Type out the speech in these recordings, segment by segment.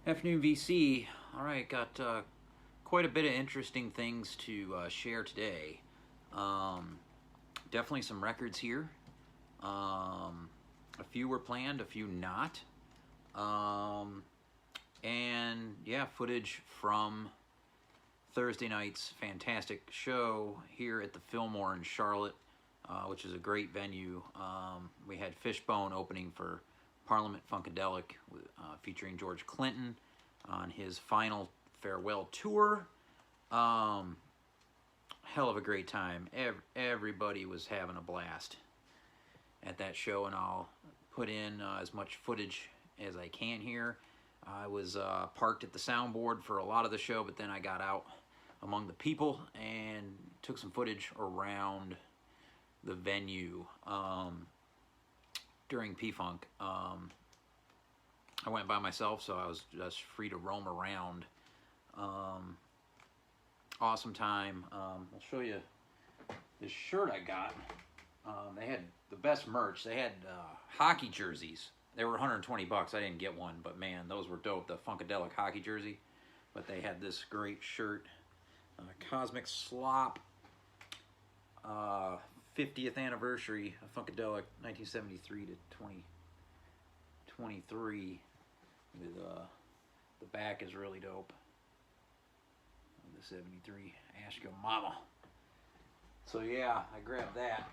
Afternoon VC. All right, got quite a bit of interesting things to share today. Definitely some records here. A few were planned, a few not. And yeah, footage from Thursday night's fantastic show here at the Fillmore in Charlotte, which is a great venue. We had Fishbone opening for Parliament Funkadelic, featuring George Clinton on his final farewell tour. Hell of a great time. Everybody was having a blast at that show, and I'll put in as much footage as I can here. I was parked at the soundboard for a lot of the show, but then I got out among the people and took some footage around the venue during P-Funk. I went by myself, so I was just free to roam around. Awesome time. I'll show you this shirt I got. They had the best merch. They had hockey jerseys. They were 120 bucks. I didn't get one, but man, those were dope. The Funkadelic hockey jersey. But they had this great shirt. Cosmic Slop. 50th anniversary of Funkadelic, 1973 to 2023. With the back is really dope. The 73 Ask Your Mama. So yeah, I grabbed that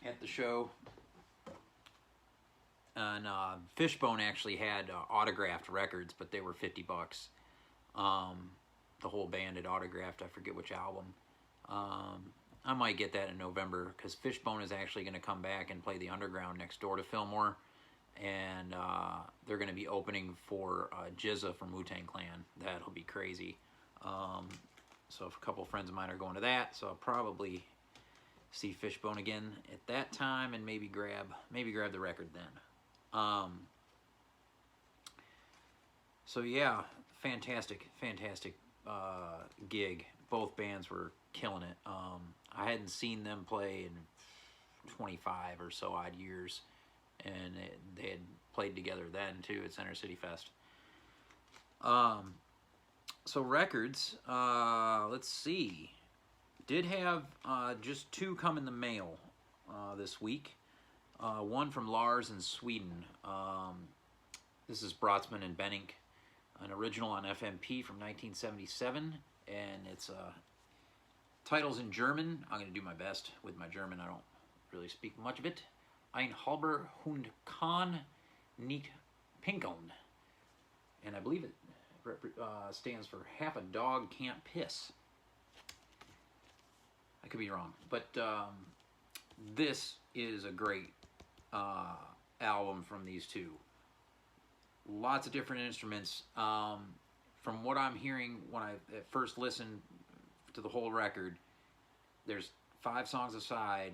at the show. And Fishbone actually had autographed records, but they were 50 bucks. The whole band had autographed, I forget which album. I might get that in November, because Fishbone is actually going to come back and play the Underground next door to Fillmore. And they're going to be opening for Jizza from Wu-Tang Clan. That'll be crazy. So a couple friends of mine are going to that, so I'll probably see Fishbone again at that time, and maybe grab the record then. So yeah, fantastic gig. Both bands were killing it. I hadn't seen them play in 25 or so odd years, and they had played together then too at Center City Fest. So records, let's see. Did have just two come in the mail this week. One from Lars in Sweden. This is Brotsman and Benink, an original on FMP from 1977, and it's titles in German. I'm going to do my best with my German. I don't really speak much of it. Ein halber Hund kann nicht pinkeln. And I believe it stands for half a dog can't piss. I could be wrong. But this is a great album from these two. Lots of different instruments. From what I'm hearing when I at first listened to the whole record, there's 5 songs aside.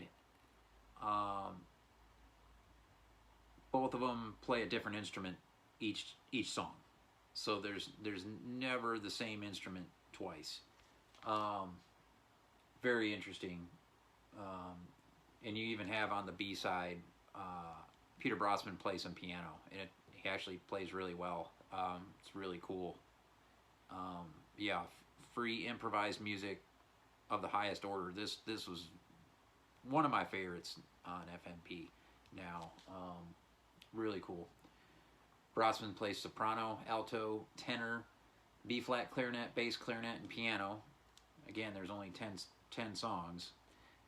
Both of them play a different instrument each song, so there's never the same instrument twice. Very interesting. And you even have on the B side Peter Brotsman plays some piano, and he actually plays really well. It's really cool. Yeah, free improvised music of the highest order. This was one of my favorites on FMP now. Really cool. Brotsman plays soprano, alto, tenor, B-flat clarinet, bass clarinet, and piano. Again, there's only 10 songs.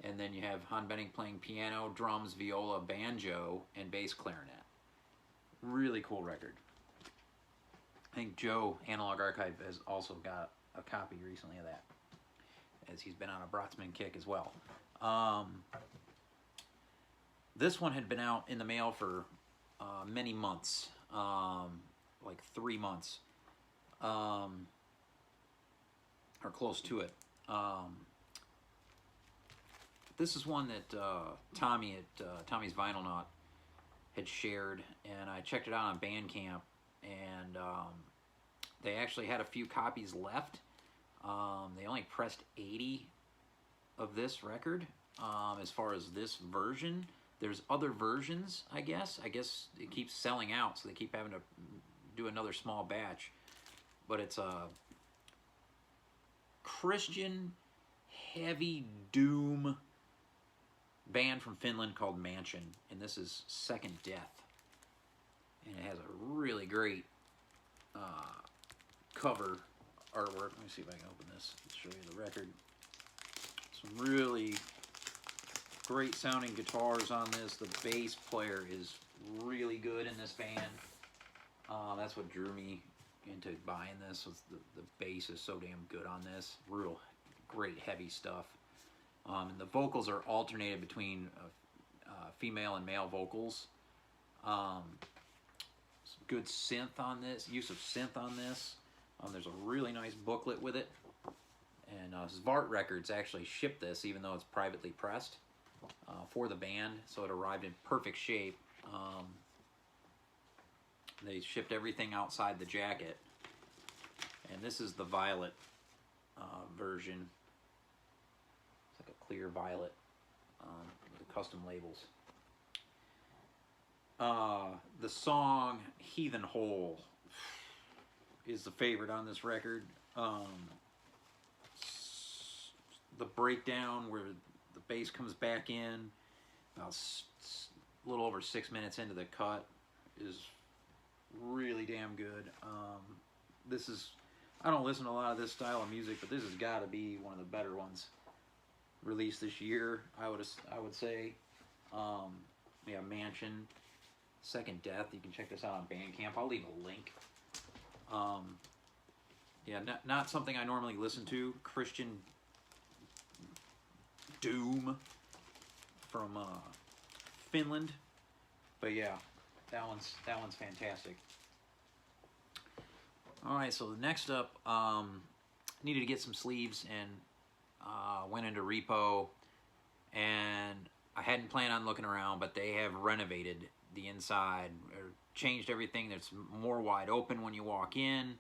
And then you have Han Benink playing piano, drums, viola, banjo, and bass clarinet. Really cool record. I think Joe, Analog Archive, has also got a copy recently of that, as he's been on a Brotsman kick as well. This one had been out in the mail for many months, like 3 months, or close to it. This is one that Tommy at Tommy's Vinyl Knot had shared, and I checked it out on Bandcamp, and they actually had a few copies left. They only pressed 80 of this record. As far as this version, there's other versions, I guess. I guess it keeps selling out, so they keep having to do another small batch. But it's a Christian heavy doom band from Finland called Mansion, and this is Second Death. And it has a really great cover artwork. Let me see if I can open this and show you the record. Some really great sounding guitars on this. The bass player is really good in this band. That's what drew me into buying this. Was the bass is so damn good on this. Real great heavy stuff. And the vocals are alternated between female and male vocals. Some good synth on this, use of synth on this. There's a really nice booklet with it. And Svart Records actually shipped this, even though it's privately pressed, for the band. So it arrived in perfect shape. They shipped everything outside the jacket. And this is the violet version. It's like a clear violet with the custom labels. The song Heathen Hole is the favorite on this record. The breakdown where the bass comes back in about a little over 6 minutes into the cut is really damn good. This is, I don't listen to a lot of this style of music, but this has got to be one of the better ones released this year, I would say. Yeah, Mansion, Second Death. You can check this out on Bandcamp. I'll leave a link. Yeah, not something I normally listen to. Christian doom from Finland, but yeah, that one's fantastic. All right, so next up, needed to get some sleeves and went into Repo, and I hadn't planned on looking around, but they have renovated the inside, or changed everything. That's more wide open when you walk in.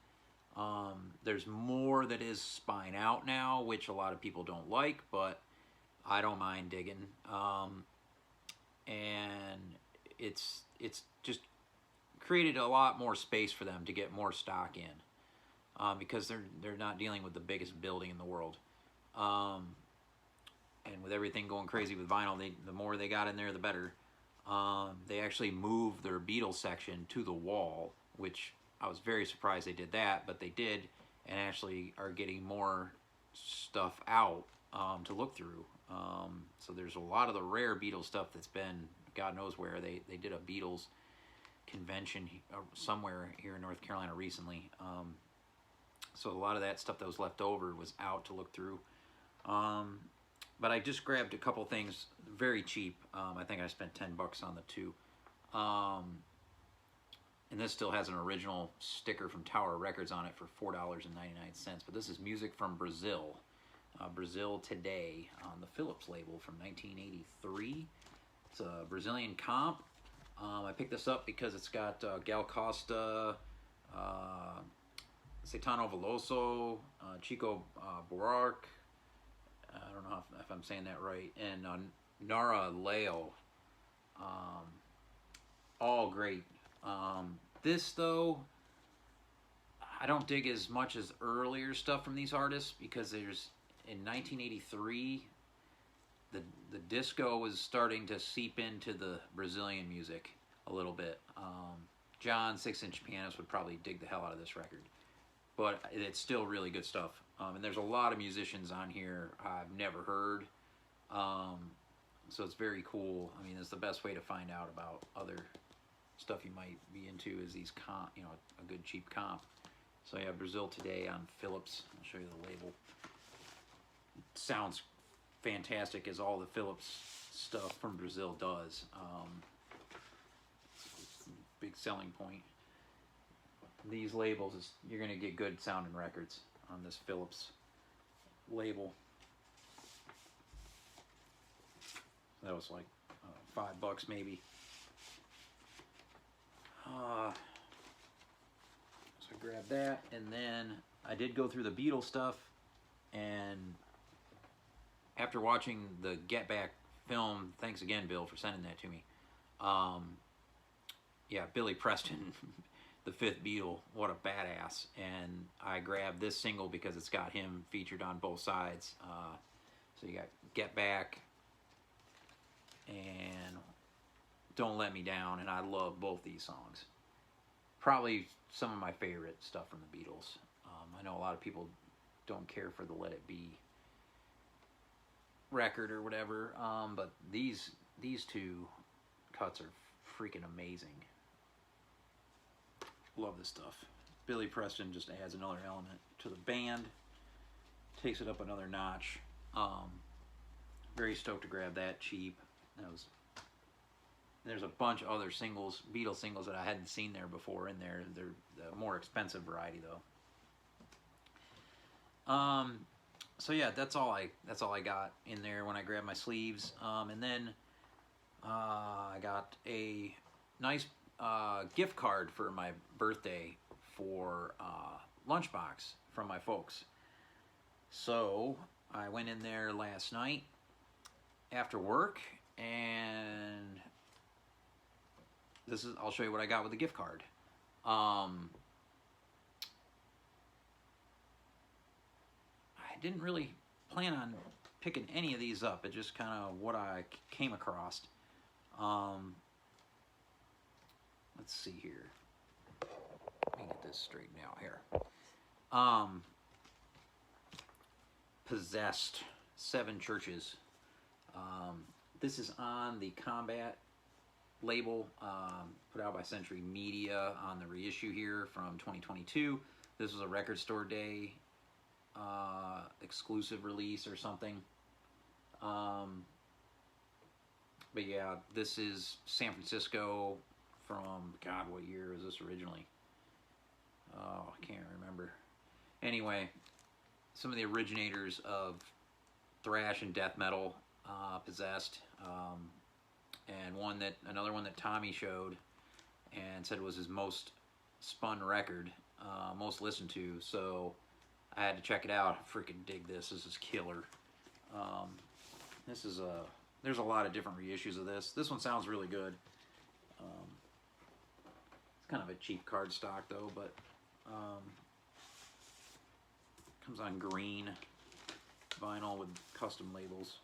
There's more that is spine out now, which a lot of people don't like, but I don't mind digging. And it's just created a lot more space for them to get more stock in, because they're not dealing with the biggest building in the world. And with everything going crazy with vinyl, the more they got in there, the better. They actually moved their Beatles section to the wall, which I was very surprised they did that, but they did, and actually are getting more stuff out to look through. So there's a lot of the rare Beatles stuff that's been God knows where. They did a Beatles convention somewhere here in North Carolina recently. So a lot of that stuff that was left over was out to look through. But I just grabbed a couple things very cheap. I think I spent $10 on the two. And this still has an original sticker from Tower Records on it for $4.99. But this is music from Brazil. Brazil Today on the Philips label from 1983. It's a Brazilian comp. I picked this up because it's got Gal Costa, Caetano Veloso, Chico Buarque, I don't know if I'm saying that right, and Nara Leo. All great. This, though, I don't dig as much as earlier stuff from these artists, because there's, in 1983, the disco was starting to seep into the Brazilian music a little bit. John, 6-inch pianist, would probably dig the hell out of this record. But it's still really good stuff. And there's a lot of musicians on here I've never heard. So it's very cool. I mean, it's the best way to find out about other stuff you might be into, is these comp, a good cheap comp. So yeah, Brazil Today on Philips. I'll show you the label. It sounds fantastic, as all the Philips stuff from Brazil does. It's a big selling point. These labels, you're going to get good sounding records on this Philips label. That was like $5 maybe. grab that, and then I did go through the Beatles stuff, and after watching the Get Back film, thanks again, Bill, for sending that to me. Yeah, Billy Preston, the fifth Beatle, what a badass. And I grabbed this single because it's got him featured on both sides. So you got Get Back and Don't Let Me Down, and I love both these songs. Probably some of my favorite stuff from the Beatles. I know a lot of people don't care for the Let It Be record or whatever, but these two cuts are freaking amazing. Love this stuff. Billy Preston just adds another element to the band, takes it up another notch. Very stoked to grab that cheap. There's a bunch of other singles, Beatles singles, that I hadn't seen there before in there. They're the more expensive variety though. So yeah, that's all I got in there when I grabbed my sleeves. And then I got a nice gift card for my birthday for Lunchbox from my folks. So I went in there last night after work, and I'll show you what I got with the gift card. I didn't really plan on picking any of these up. It just kind of what I came across. Let's see here. Let me get this straightened out here. Possessed, 7 Churches. This is on the Combat label, put out by Century Media on the reissue here from 2022. This was a Record Store Day exclusive release or something. But yeah, this is San Francisco from, God, what year is this originally? Oh, I can't remember. Anyway, some of the originators of thrash and death metal, Possessed, and another one that Tommy showed and said was his most spun record, most listened to. So I had to check it out. I freaking dig this. This is killer. There's a lot of different reissues of this. This one sounds really good. It's kind of a cheap cardstock though, but comes on green vinyl with custom labels.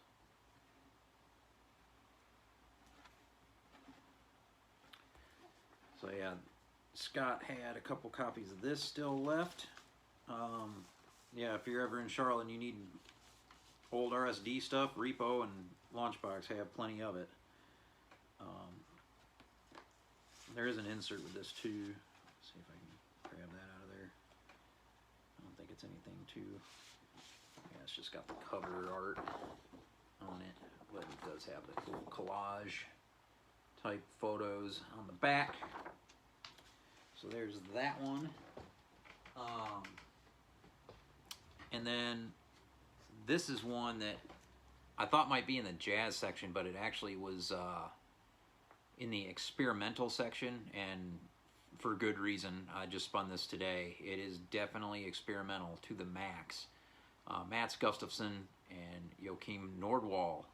So yeah, Scott had a couple copies of this still left. Yeah, if you're ever in Charlotte and you need old RSD stuff, Repo and Launchbox have plenty of it. There is an insert with this too. Let's see if I can grab that out of there. I don't think it's anything too. Yeah, it's just got the cover art on it, but it does have the cool collage type photos on the back. So there's that one. And then this is one that I thought might be in the jazz section, but it actually was in the experimental section, and for good reason. I just spun this today. It is definitely experimental to the max. Mats Gustafsson and Joachim Nordwall.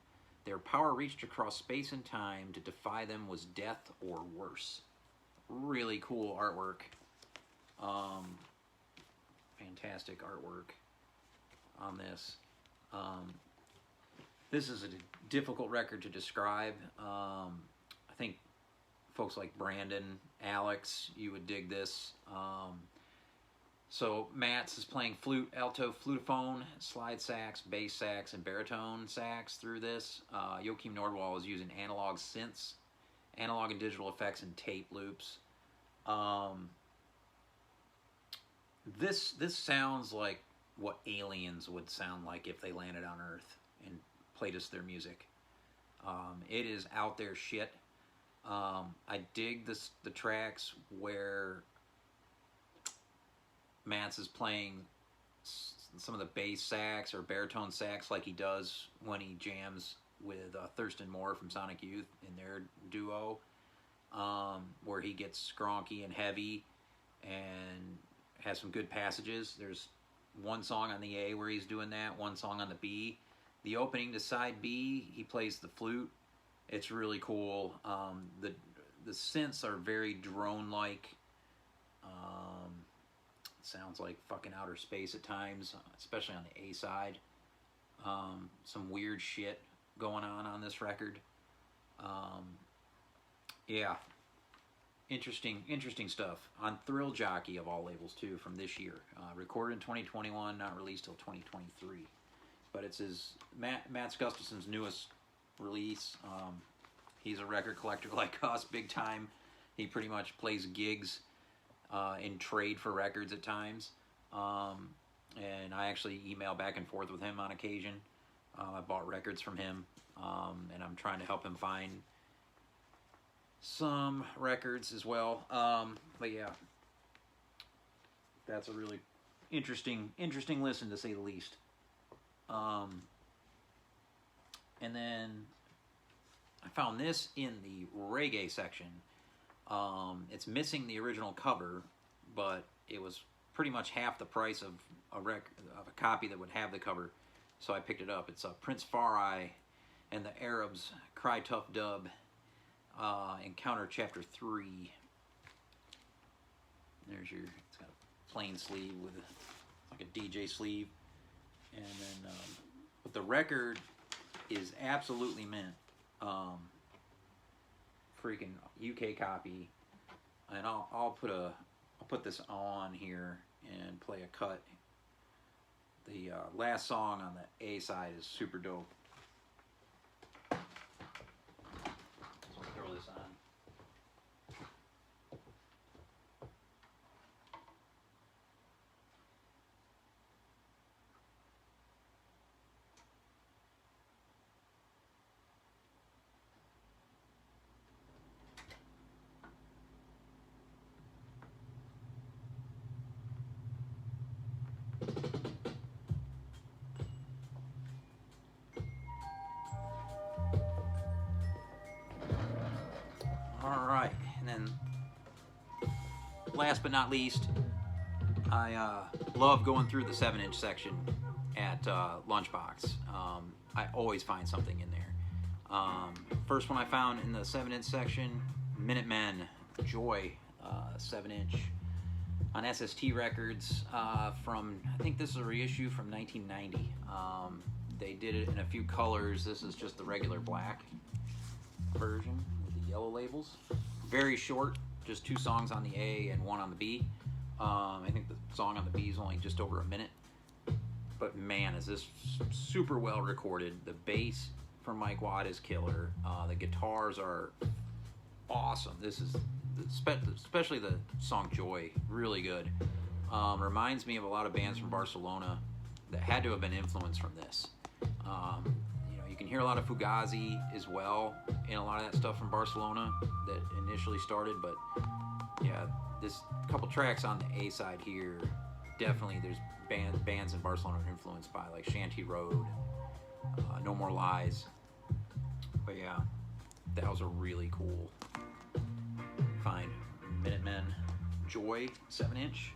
Their power reached across space and time. To defy them was death or worse. Really cool artwork. Fantastic artwork on this. This is a difficult record to describe. I think folks like Brandon, Alex, you would dig this. So Mats is playing flute, alto, flutophone, slide sax, bass sax, and baritone sax through this. Joachim Nordwall is using analog synths, analog and digital effects, and tape loops. This sounds like what aliens would sound like if they landed on Earth and played us their music. It is out there shit. I dig the tracks where Mats is playing some of the bass sax or baritone sax like he does when he jams with Thurston Moore from Sonic Youth in their duo, where he gets skronky and heavy and has some good passages. There's one song on the A where he's doing that, one song on the B. The opening to side B, he plays the flute. It's really cool. The synths are very drone-like. Sounds like fucking outer space at times, especially on the A side. Some weird shit going on this record. Yeah, interesting stuff on Thrill Jockey of all labels too, from this year. Recorded in 2021, not released till 2023. But it's Mats Gustafsson's newest release. He's a record collector like us, big time. He pretty much plays gigs in trade for records at times. And I actually email back and forth with him on occasion. I bought records from him, and I'm trying to help him find some records as well. But yeah, that's a really interesting listen, to say the least. And then I found this in the reggae section. It's missing the original cover, but it was pretty much half the price of a copy that would have the cover, so I picked it up. It's Prince Farai and the Arabs, Cry Tough Dub, Encounter Chapter 3. There's it's got a plain sleeve with like a DJ sleeve, and then but the record is absolutely mint. Freaking UK copy, and I'll put this on here and play a cut. The last song on the A side is super dope. So I'll throw this on. Alright, and then last but not least, I love going through the 7-inch section at Lunchbox. I always find something in there. First one I found in the 7-inch section, Minutemen, Joy, 7-inch on SST Records from, I think this is a reissue from 1990. They did it in a few colors. This is just the regular black version with the yellow labels. Very short, just 2 songs on the A and 1 on the B. I think the song on the B is only just over a minute. But man, is this super well recorded. The bass from Mike Watt is killer. The guitars are awesome. This is, especially the song Joy, really good. Reminds me of a lot of bands from Barcelona that had to have been influenced from this. You can hear a lot of Fugazi as well in a lot of that stuff from Barcelona that initially started, but yeah, this couple tracks on the A side here, definitely there's bands in Barcelona influenced by, like Shanty Road, No More Lies. But yeah, that was a really cool find. Minutemen, Joy, 7-inch.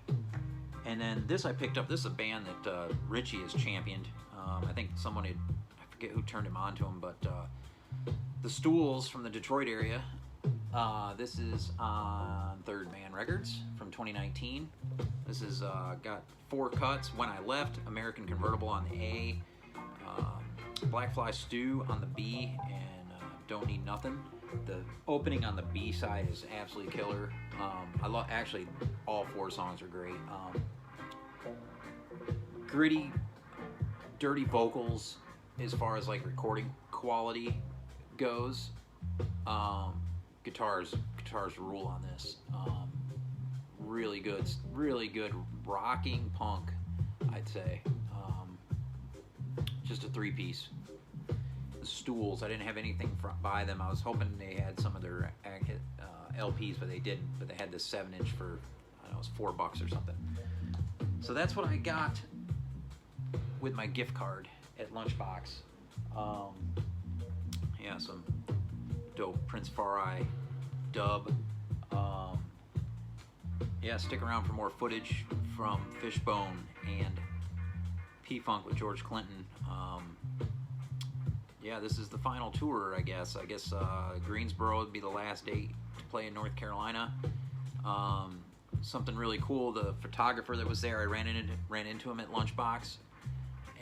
And then this I picked up. This is a band that Richie has championed. I think someone had, I forget who turned him on to him, but the Stools from the Detroit area. This is on Third Man Records from 2019. This is got 4 cuts. When I Left, American Convertible on the A, Black Fly Stew on the B, and Don't Need Nothing. The opening on the B side is absolutely killer. I love, actually, all 4 songs are great. Gritty, dirty vocals as far as like recording quality goes. Guitars rule on this. Really good rocking punk, I'd say. Just a 3-piece. The Stools, I didn't have anything by them. I was hoping they had some of their LPs, but they didn't. But they had this 7-inch for, I don't know, it was $4 or something. So that's what I got with my gift card at Lunchbox. Yeah, some dope Prince Farai dub. yeah, stick around for more footage from Fishbone and P-Funk with George Clinton. Yeah, this is the final tour, I guess. Greensboro would be the last date to play in North Carolina. Something really cool, the photographer that was there, I ran into him at Lunchbox,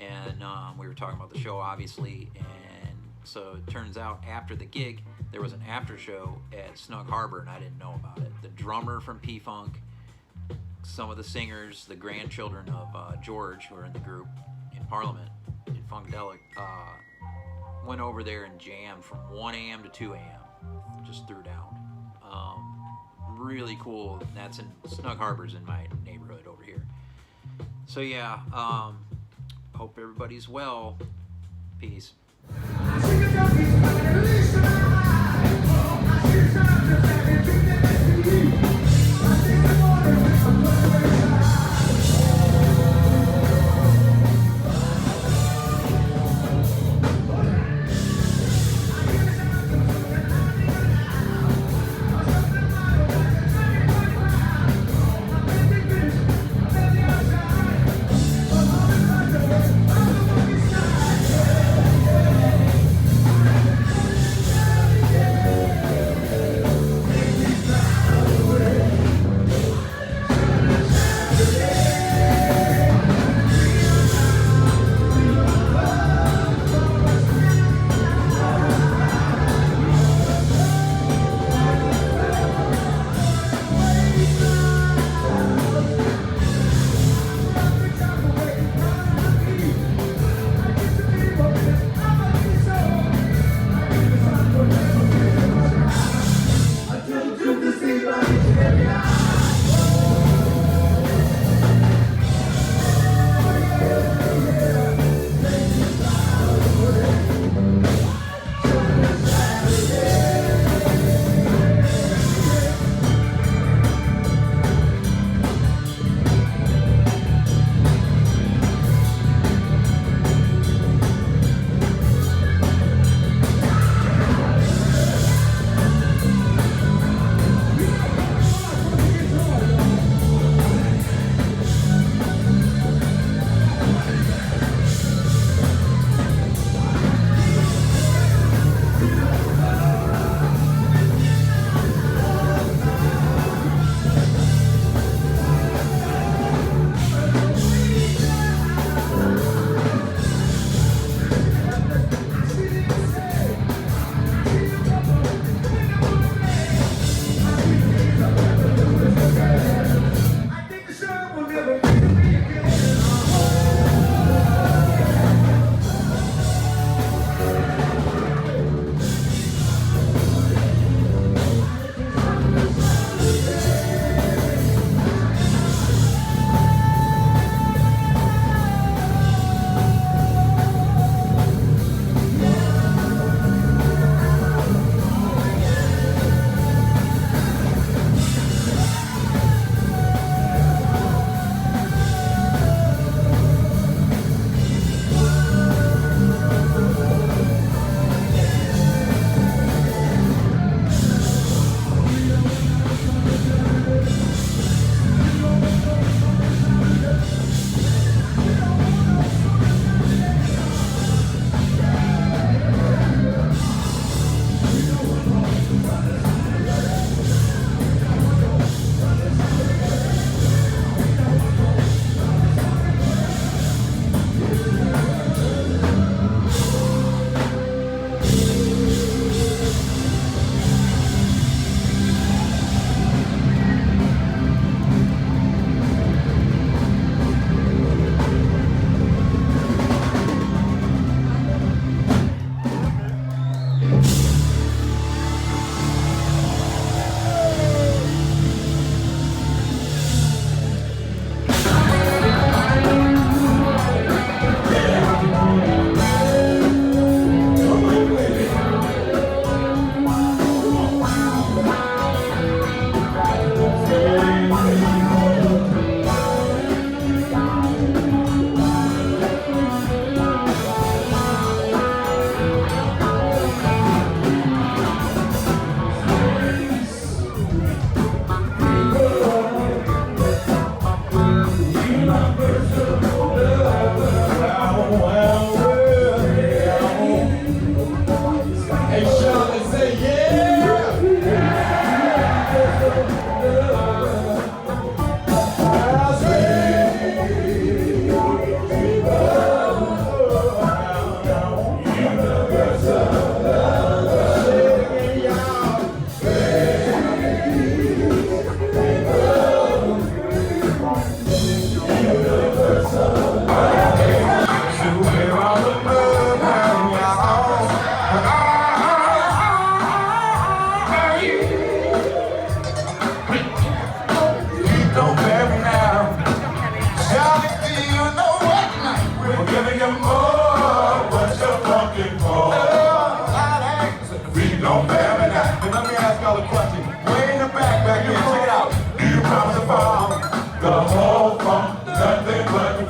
and we were talking about the show, obviously, and so it turns out after the gig, there was an after show at Snug Harbor, and I didn't know about it. The drummer from P-Funk, some of the singers, the grandchildren of George, who are in the group in Parliament, in Funkadelic, went over there and jammed from 1 a.m. to 2 a.m. Just threw down. Really cool. That's in Snug Harbor's in my neighborhood over here. So yeah, hope everybody's well. Peace.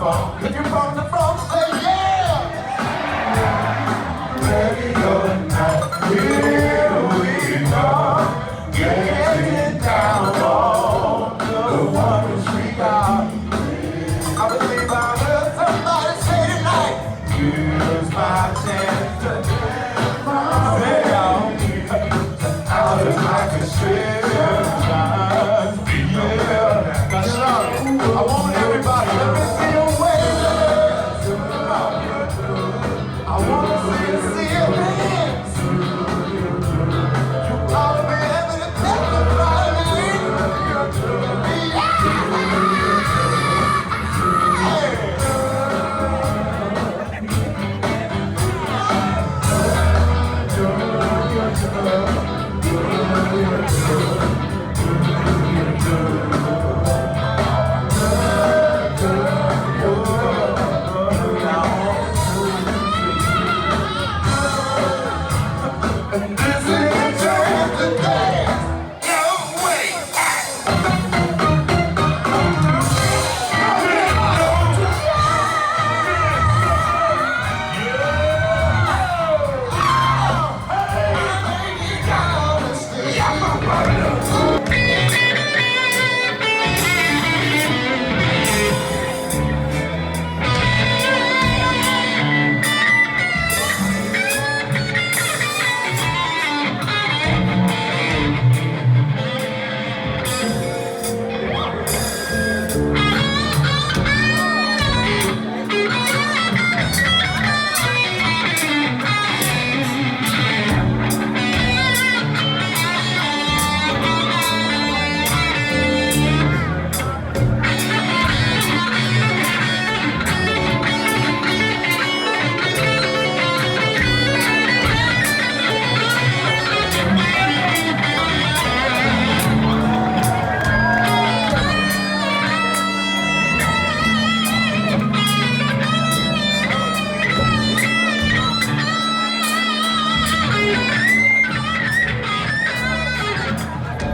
funk. If you're from the front,